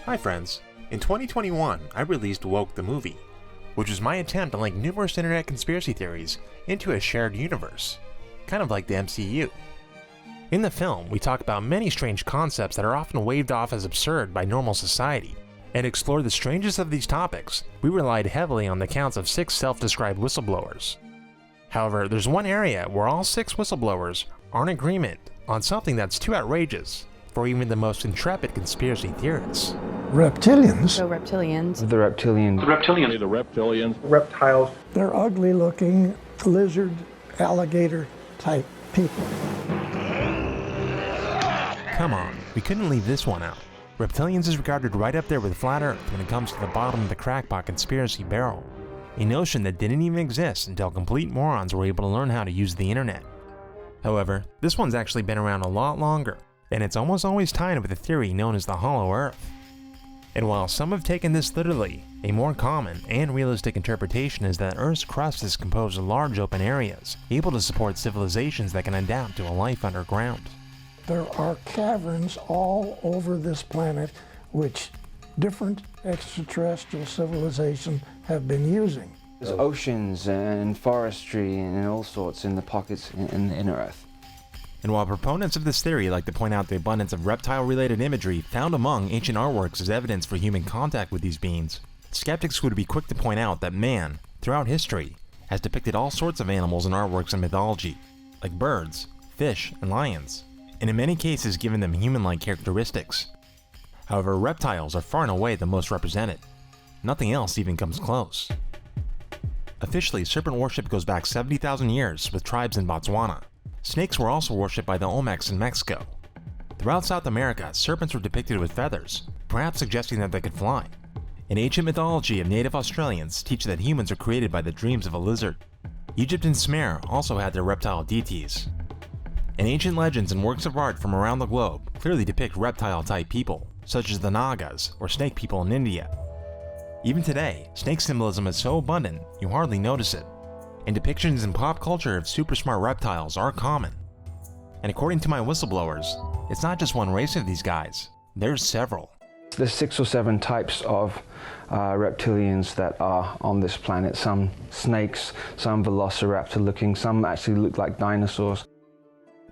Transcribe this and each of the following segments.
Hi friends, in 2021 I released Woke the Movie, which was my attempt to link numerous internet conspiracy theories into a shared universe, kind of like the MCU. In the film, we talk about many strange concepts that are often waved off as absurd by normal society, and to explore the strangest of these topics, we relied heavily on the accounts of 6 self-described whistleblowers. However, there's one area where all 6 whistleblowers are in agreement on something that's too outrageous for even the most intrepid conspiracy theorists. Reptilians. So reptilians. The Reptilians. The Reptilians. The Reptilians. Reptiles. They're ugly looking lizard, alligator type people. Come on, we couldn't leave this one out. Reptilians is regarded right up there with Flat Earth when it comes to the bottom of the crackpot conspiracy barrel, a notion that didn't even exist until complete morons were able to learn how to use the internet. However, this one's actually been around a lot longer, and it's almost always tied with a theory known as the Hollow Earth. And while some have taken this literally, a more common and realistic interpretation is that Earth's crust is composed of large open areas, able to support civilizations that can adapt to a life underground. There are caverns all over this planet which different extraterrestrial civilizations have been using. There's oceans and forestry and all sorts in the pockets in Earth. And while proponents of this theory like to point out the abundance of reptile-related imagery found among ancient artworks as evidence for human contact with these beings, skeptics would be quick to point out that man, throughout history, has depicted all sorts of animals in artworks and mythology, like birds, fish, and lions, and in many cases given them human-like characteristics. However, reptiles are far and away the most represented. Nothing else even comes close. Officially, serpent worship goes back 70,000 years with tribes in Botswana. Snakes were also worshipped by the Olmecs in Mexico. Throughout South America, serpents were depicted with feathers, perhaps suggesting that they could fly. In ancient mythology of native Australians teach that humans are created by the dreams of a lizard. Egypt and Sumer also had their reptile deities. And ancient legends and works of art from around the globe clearly depict reptile-type people, such as the Nagas or snake people in India. Even today, snake symbolism is so abundant you hardly notice it, and depictions in pop culture of super smart reptiles are common. And according to my whistleblowers, it's not just one race of these guys, there's several. There's 6 or 7 types of reptilians that are on this planet. Some snakes, some velociraptor looking, some actually look like dinosaurs.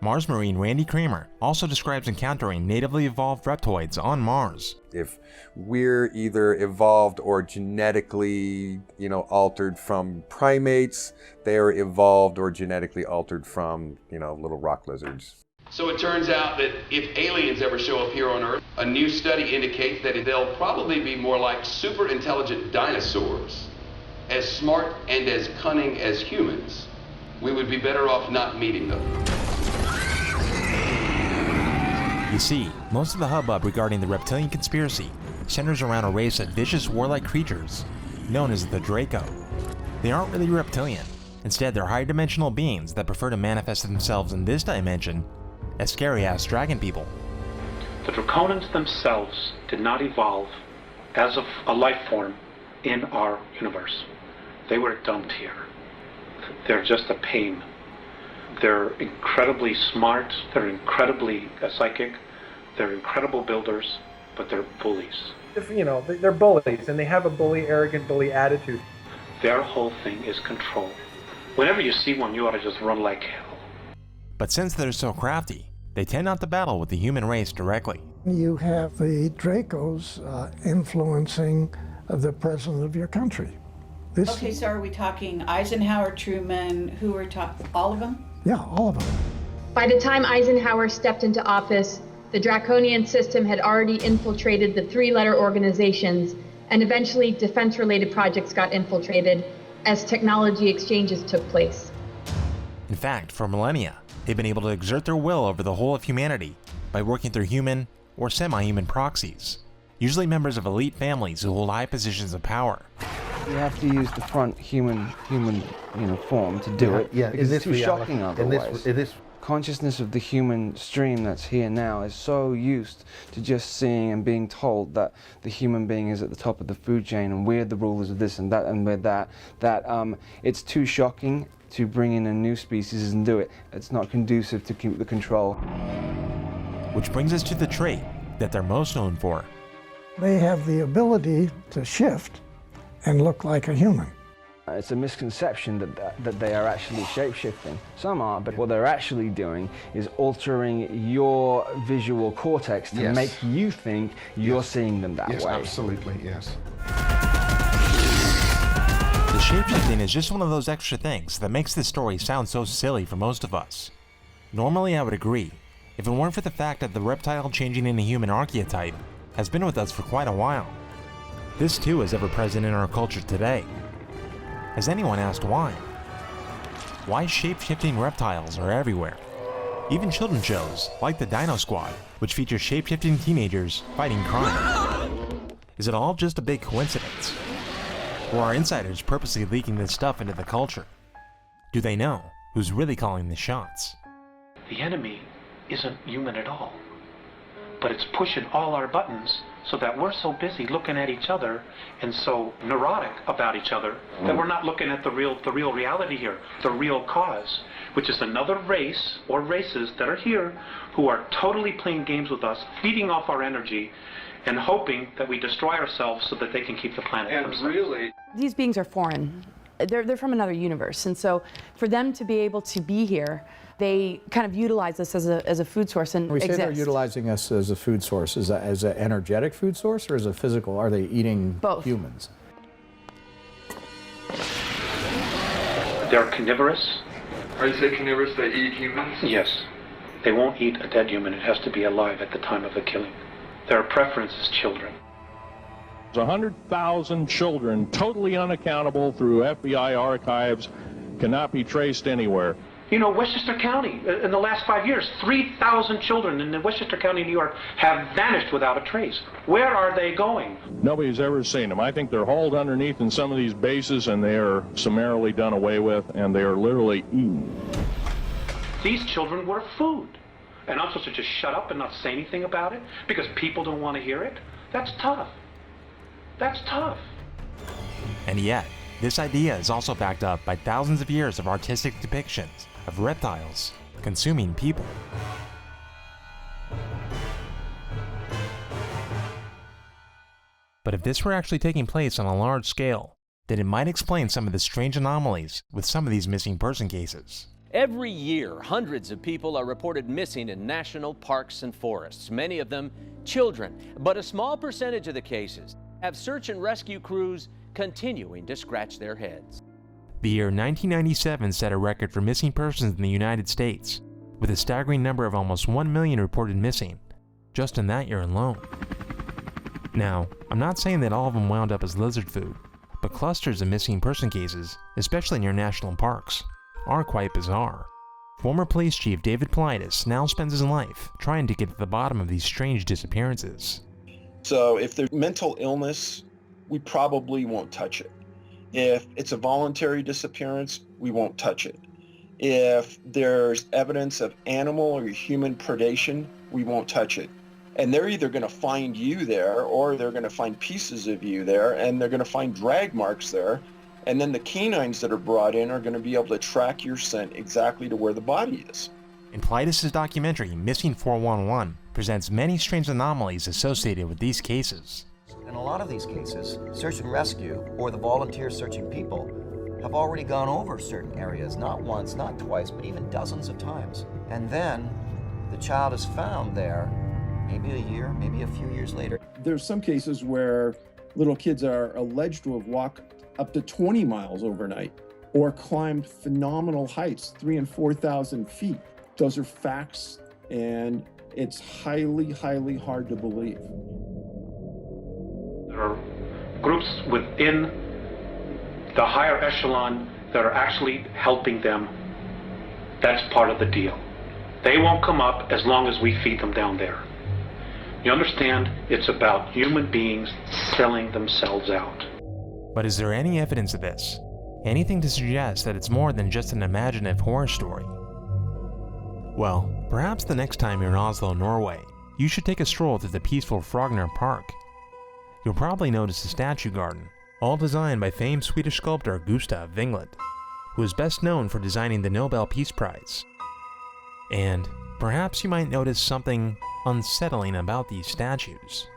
Mars Marine Randy Kramer also describes encountering natively evolved reptoids on Mars. If we're either evolved or genetically, altered from primates, they are evolved or genetically altered from, little rock lizards. So it turns out that if aliens ever show up here on Earth, a new study indicates that they'll probably be more like super intelligent dinosaurs, as smart and as cunning as humans. We would be better off not meeting them. You see, most of the hubbub regarding the reptilian conspiracy centers around a race of vicious warlike creatures known as the Draco. They aren't really reptilian. Instead, they're higher dimensional beings that prefer to manifest themselves in this dimension as scary-ass dragon people. The Draconians themselves did not evolve as a life form in our universe. They were dumped here. They're just a pain. They're incredibly smart, they're incredibly psychic, they're incredible builders, but they're bullies. They're bullies, and they have a arrogant bully attitude. Their whole thing is control. Whenever you see one, you ought to just run like hell. But since they're so crafty, they tend not to battle with the human race directly. You have the Dracos influencing the president of your country. Okay, so are we talking Eisenhower, Truman, who are talking, all of them? Yeah, all of them. By the time Eisenhower stepped into office, the draconian system had already infiltrated the 3-letter organizations, and eventually defense-related projects got infiltrated as technology exchanges took place. In fact, for millennia, they've been able to exert their will over the whole of humanity by working through human or semi-human proxies, usually members of elite families who hold high positions of power. You have to use the front human form to do it. Yeah, because it's too reality, shocking otherwise. In this consciousness of the human stream that's here now is so used to just seeing and being told that the human being is at the top of the food chain and we're the rulers of this and that and we're that, it's too shocking to bring in a new species and do it. It's not conducive to keep the control. Which brings us to the trait that they're most known for, They have the ability to shift and look like a human. It's a misconception that they are actually shape-shifting. Some are, but what they're actually doing is altering your visual cortex to Yes. make you think you're seeing them that Yes, way. absolutely, yes. The shapeshifting is just one of those extra things that makes this story sound so silly for most of us. Normally I would agree, if it weren't for the fact that the reptile changing into human archetype has been with us for quite a while. This too is ever present in our culture today. Has anyone asked why? Why shape-shifting reptiles are everywhere? Even children's shows, like the Dino Squad, which feature shape-shifting teenagers fighting crime. Is it all just a big coincidence? Or are insiders purposely leaking this stuff into the culture? Do they know who's really calling the shots? The enemy isn't human at all, but it's pushing all our buttons so that we're so busy looking at each other and so neurotic about each other that we're not looking at the real reality here, the real cause, which is another race or races that are here who are totally playing games with us, feeding off our energy and hoping that we destroy ourselves so that they can keep the planet for themselves. These beings are foreign. They're from another universe, and so for them to be able to be here, they kind of utilize this as a food source and We say they're exist. utilizing us as a food source. Is that as an energetic food source or as a physical? Are they eating Both. humans? They're carnivorous. Are you saying carnivorous, they eat humans? Yes. They won't eat a dead human. It has to be alive at the time of the killing. Their preference is children. 100,000 children, totally unaccountable through FBI archives, cannot be traced anywhere. You know, Westchester County, in the last 5 years, 3,000 children in Westchester County, New York, have vanished without a trace. Where are they going? Nobody's ever seen them. I think they're hauled underneath in some of these bases and they are summarily done away with and they are literally eaten. These children were food. And I'm supposed to just shut up and not say anything about it because people don't want to hear it? That's tough. That's tough. And yet, this idea is also backed up by thousands of years of artistic depictions of reptiles consuming people. But if this were actually taking place on a large scale, then it might explain some of the strange anomalies with some of these missing person cases. Every year, hundreds of people are reported missing in national parks and forests, many of them children. But a small percentage of the cases have search and rescue crews continuing to scratch their heads. The year 1997 set a record for missing persons in the United States, with a staggering number of almost 1 million reported missing, just in that year alone. Now, I'm not saying that all of them wound up as lizard food, but clusters of missing person cases, especially near national parks, are quite bizarre. Former police chief David Politis now spends his life trying to get to the bottom of these strange disappearances. So if there's mental illness, we probably won't touch it. If it's a voluntary disappearance, we won't touch it. If there's evidence of animal or human predation, we won't touch it. And they're either going to find you there or they're going to find pieces of you there and they're going to find drag marks there. And then the canines that are brought in are going to be able to track your scent exactly to where the body is. In Politis' documentary, Missing 411, presents many strange anomalies associated with these cases. In a lot of these cases, search and rescue, or the volunteers searching people, have already gone over certain areas, not once, not twice, but even dozens of times. And then the child is found there, maybe a year, maybe a few years later. There's some cases where little kids are alleged to have walked up to 20 miles overnight or climbed phenomenal heights, 3,000 and 4,000 feet. Those are facts, and it's highly, highly hard to believe. There are groups within the higher echelon that are actually helping them. That's part of the deal. They won't come up as long as we feed them down there. You understand? It's about human beings selling themselves out. But is there any evidence of this? Anything to suggest that it's more than just an imaginative horror story? Well, perhaps the next time you're in Oslo, Norway, you should take a stroll through the peaceful Frogner Park. You'll probably notice a statue garden, all designed by famed Swedish sculptor Gustav Winglet, who is best known for designing the Nobel Peace Prize. And perhaps you might notice something unsettling about these statues.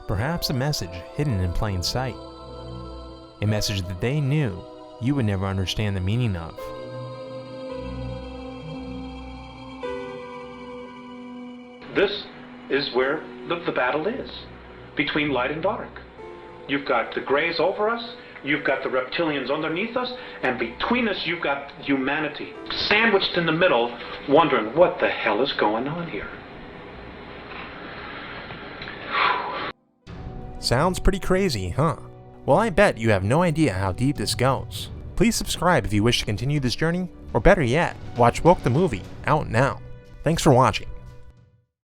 Perhaps a message hidden in plain sight. A message that they knew you would never understand the meaning of. This is where the battle is, between light and dark. You've got the Greys over us, you've got the Reptilians underneath us, and between us you've got humanity, sandwiched in the middle, wondering what the hell is going on here. Sounds pretty crazy, huh? Well, I bet you have no idea how deep this goes. Please subscribe if you wish to continue this journey, or better yet, watch Woke the Movie, out now. Thanks for watching.